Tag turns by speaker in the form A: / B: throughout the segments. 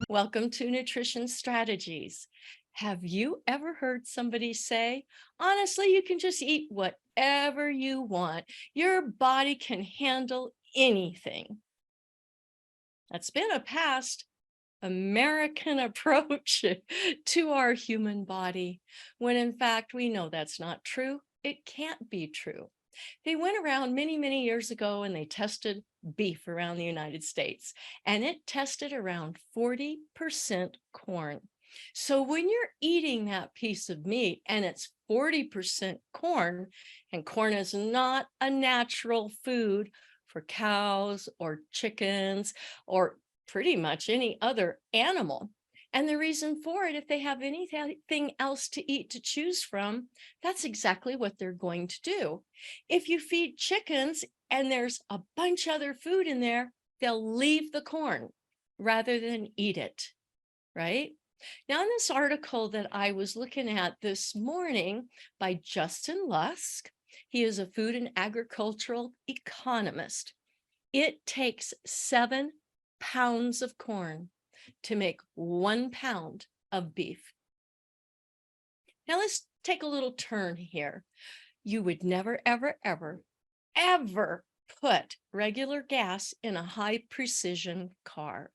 A: Welcome to Nutrition Strategies. Have you ever heard somebody say, honestly, you can just eat whatever you want? Your body can handle anything. That's been a past American approach to our human body, when in fact we know that's not true. It can't be true. They went around many, many years ago and they tested beef around the United States, and it tested around 40% corn. So when you're eating that piece of meat and it's 40% corn, and corn is not a natural food for cows or chickens or pretty much any other animal. And the reason for it, if they have anything else to eat to choose from, that's exactly what they're going to do. If you feed chickens and there's a bunch of other food in there, they'll leave the corn rather than eat it, right? Now, in this article that I was looking at this morning by Justin Lusk, he is a food and agricultural economist. It takes 7 pounds of corn to make 1 pound of beef. Now let's take a little turn here. You would never, ever, ever, ever put regular gas in a high precision car.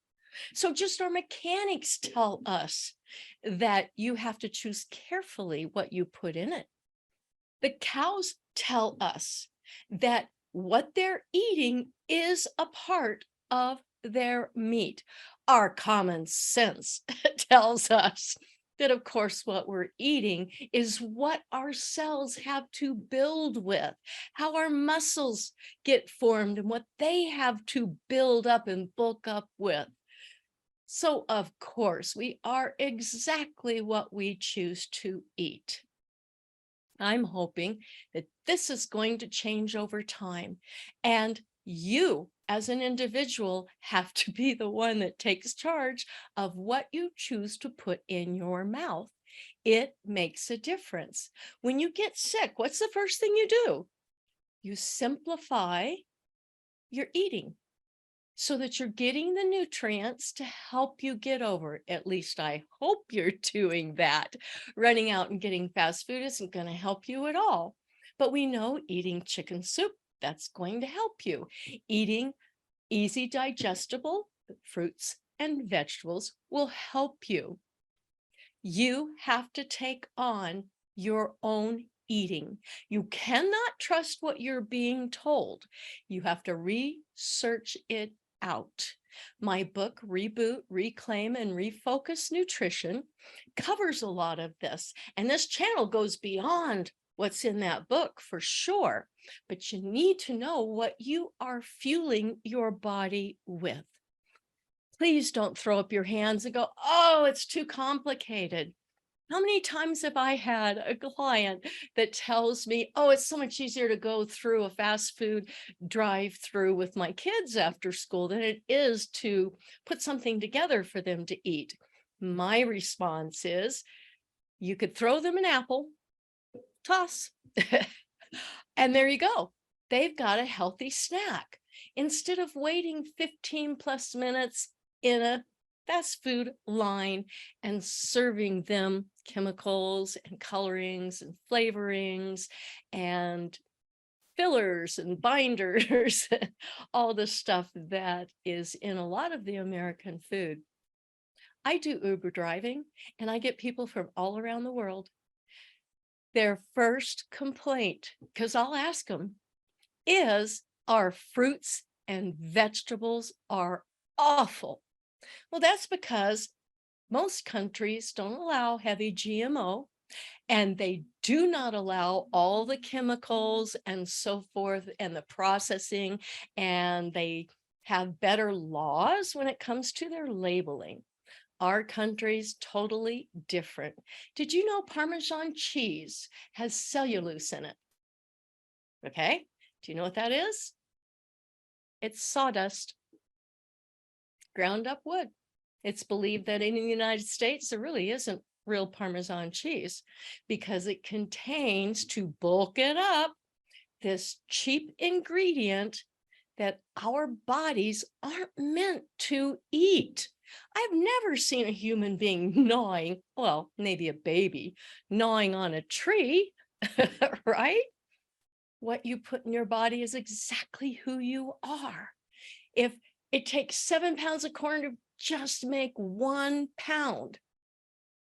A: So just our mechanics tell us that you have to choose carefully what you put in it. The cows tell us that what they're eating is a part of their meat. Our common sense tells us that, of course, what we're eating is what our cells have to build with, how our muscles get formed and what they have to build up and bulk up with. So, of course, we are exactly what we choose to eat. I'm hoping that this is going to change over time. And you, as an individual, have to be the one that takes charge of what you choose to put in your mouth. It makes a difference. When you get sick, what's the first thing you do? You simplify your eating so that you're getting the nutrients to help you get over it. At least I hope you're doing that. Running out and getting fast food isn't going to help you at all. But we know eating chicken soup, that's going to help you. Eating easy digestible fruits and vegetables will help you. You have to take on your own eating. You cannot trust what you're being told. You have to research it out. My book, Reboot, Reclaim, and Refocus Nutrition, covers a lot of this. And this channel goes beyond what's in that book for sure. But you need to know what you are fueling your body with. Please don't throw up your hands and go, oh, it's too complicated. How many times have I had a client that tells me, oh, it's so much easier to go through a fast food drive-through with my kids after school than it is to put something together for them to eat? My response is, you could throw them an apple, toss, and there you go. They've got a healthy snack. Instead of waiting 15 plus minutes in a fast food line and serving them chemicals and colorings and flavorings and fillers and binders, all the stuff that is in a lot of the American food. I do Uber driving and I get people from all around the world. Their first complaint, because I'll ask them, is our fruits and vegetables are awful. Well, that's because most countries don't allow heavy GMO, and they do not allow all the chemicals and so forth and the processing, and they have better laws when it comes to their labeling. Our country's totally different. Did you know Parmesan cheese has cellulose in it? Okay, do you know what that is? It's sawdust, ground up wood. It's believed that in the United States, there really isn't real Parmesan cheese because it contains, to bulk it up, this cheap ingredient that our bodies aren't meant to eat. I've never seen a human being gnawing, well, maybe a baby gnawing on a tree, right? What you put in your body is exactly who you are. If it takes 7 pounds of corn to just make 1 pound,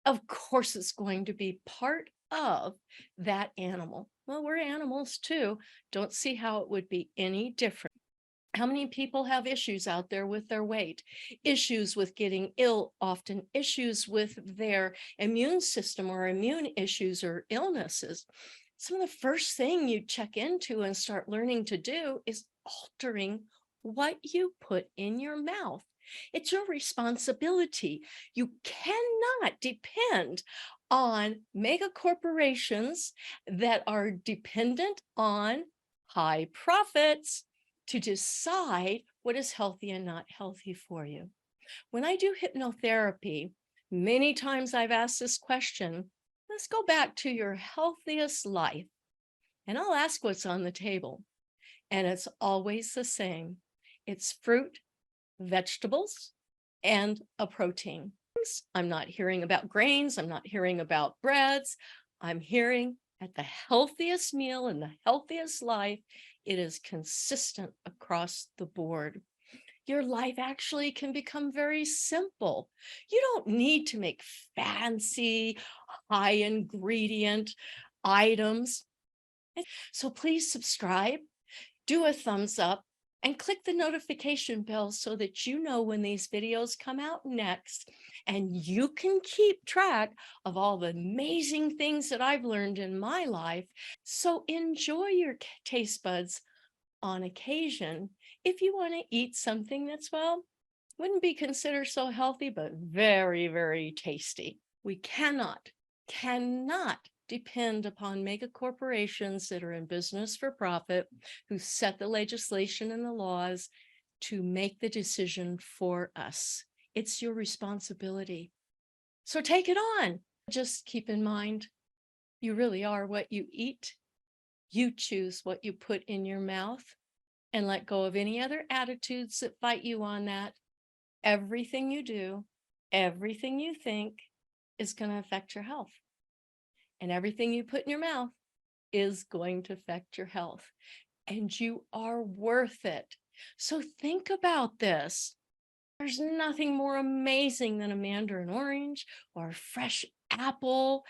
A: of course it's going to be part of that animal. Well, we're animals too. Don't see how it would be any different. How many people have issues out there with their weight, issues with getting ill, often issues with their immune system or immune issues or illnesses? Some of the first thing you check into and start learning to do is altering what you put in your mouth. It's your responsibility. You cannot depend on mega corporations that are dependent on high profits to decide what is healthy and not healthy for you. When I do hypnotherapy, many times I've asked this question, let's go back to your healthiest life. And I'll ask what's on the table. And it's always the same. It's fruit, vegetables, and a protein. I'm not hearing about grains. I'm not hearing about breads. I'm hearing at the healthiest meal and the healthiest life, it is consistent across the board. Your life actually can become very simple. You don't need to make fancy, high ingredient items. So please subscribe, do a thumbs up, and click the notification bell so that you know when these videos come out next, and you can keep track of all the amazing things that I've learned in my life. So enjoy your taste buds on occasion if you want to eat something that's, well, wouldn't be considered so healthy, but very, very tasty. We cannot depend upon mega corporations that are in business for profit, who set the legislation and the laws to make the decision for us. It's your responsibility. So take it on. Just keep in mind, you really are what you eat. You choose what you put in your mouth, and let go of any other attitudes that fight you on that. Everything you do, everything you think is going to affect your health. And everything you put in your mouth is going to affect your health. And you are worth it. So think about this. There's nothing more amazing than a mandarin orange or a fresh apple,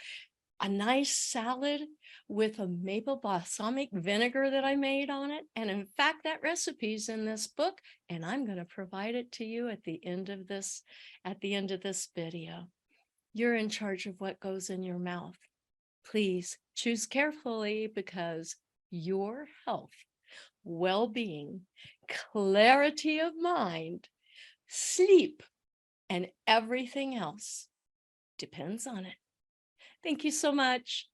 A: a nice salad with a maple balsamic vinegar that I made on it. And in fact, that recipe's in this book, and I'm going to provide it to you at the end of this video. You're in charge of what goes in your mouth. Please choose carefully, because your health, well-being, clarity of mind, sleep, and everything else depends on it. Thank you so much.